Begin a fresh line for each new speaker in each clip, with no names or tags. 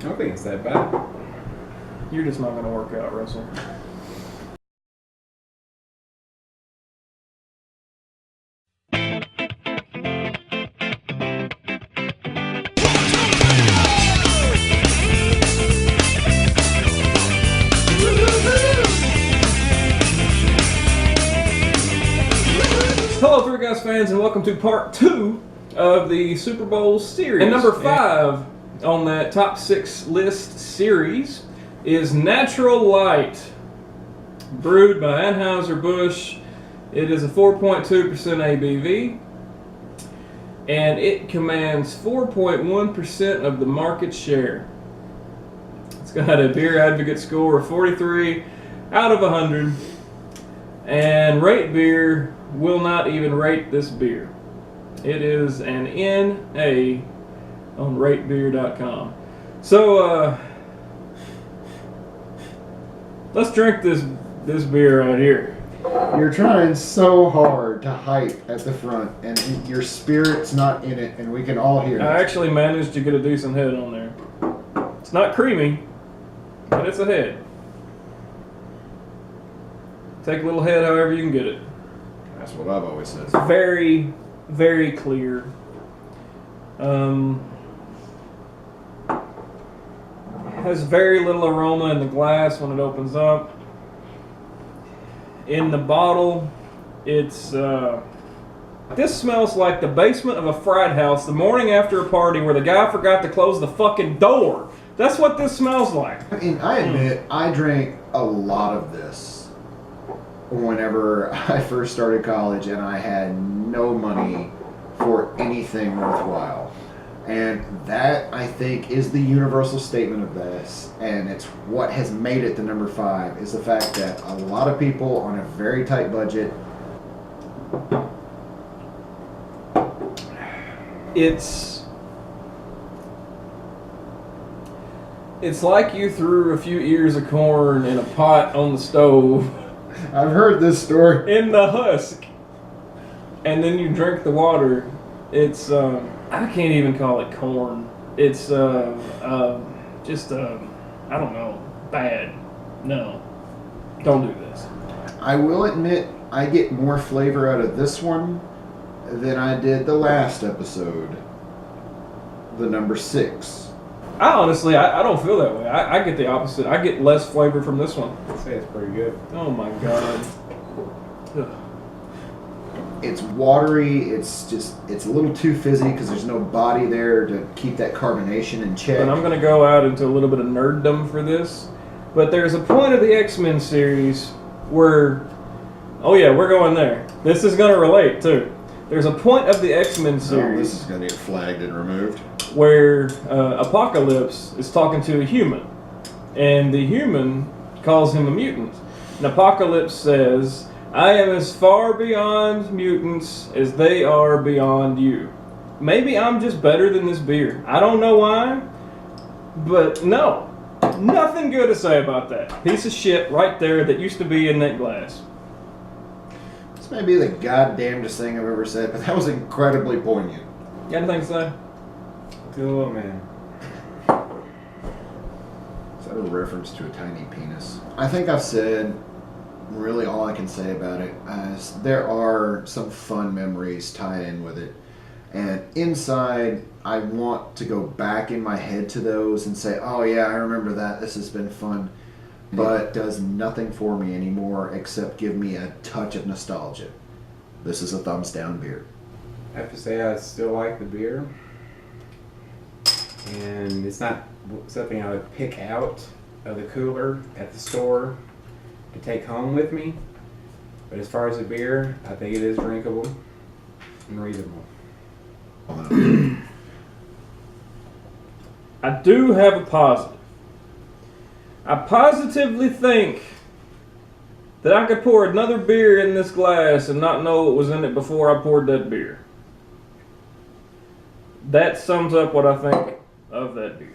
I don't think it's that bad.
You're just not going to work out, Russell. Hello, Three Guys fans, and welcome to part 2 of the Super Bowl series. And number 5 on that top 6 list series is Natural Light, brewed by Anheuser-Busch. It is a 4.2% ABV, and it commands 4.1% of the market share. It's got a beer advocate score of 43 out of 100, and Rate Beer will not even rate this beer. It is an NA on ratebeer.com. So let's drink this beer right here.
You're trying so hard to hype at the front, and your spirit's not in it, and we can all hear it.
I actually managed to get a decent head on there. It's not creamy, but it's a head. Take a little head however you can get it.
That's what I've always said.
It's very, very clear. Has very little aroma in the glass when it opens up. In the bottle, it's this smells like the basement of a frat house the morning after a party where the guy forgot to close the fucking door. That's what this smells like.
I mean, I admit, I drank a lot of this whenever I first started college, and I had no money for anything worthwhile. And that, I think, is the universal statement of this, and it's what has made it the number 5, is the fact that a lot of people on a very tight budget.
It's like you threw a few ears of corn in a pot on the stove.
I've heard this story.
In the husk, and then you drink the water. It's I can't even call it corn. It's just I don't know, bad. No, don't do this.
I will admit, I get more flavor out of this one than I did the last episode, the number 6.
I honestly, I don't feel that way. I get the opposite. I get less flavor from this one.
I'd say it's pretty good.
Oh my god. Ugh.
It's watery, it's a little too fizzy because there's no body there to keep that carbonation in check.
But I'm going to go out into a little bit of nerddom for this. But there's a point of the X-Men series where, oh yeah, we're going there. This is going to relate too. There's a point of the X-Men series.
Oh, this is going to get flagged and removed.
Where Apocalypse is talking to a human, and the human calls him a mutant. And Apocalypse says, "I am as far beyond mutants as they are beyond you. Maybe I'm just better than this beer. I don't know why, but no, nothing good to say about that. Piece of shit right there that used to be in that glass."
This may be the goddamnedest thing I've ever said, but that was incredibly poignant.
You got anything to say?
Cool, man.
Is that a reference to a tiny penis? I think I've said really all I can say about it, as there are some fun memories tied in with it. And inside, I want to go back in my head to those and say, oh yeah, I remember that, this has been fun. But it does nothing for me anymore except give me a touch of nostalgia. This is a thumbs down beer.
I have to say I still like the beer. And it's not something I would pick out of the cooler at the store to take home with me. But as far as the beer, I think it is drinkable and reasonable.
I do have a positive. I positively think that I could pour another beer in this glass and not know what was in it before I poured that beer. That sums up what I think of that beer.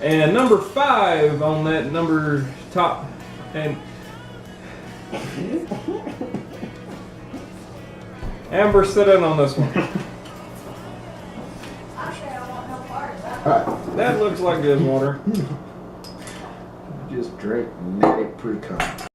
And number 5 on that number top. And Amber, sit in on this one.
Alright,
That looks like good water.
just drink Natty Pre-Cum.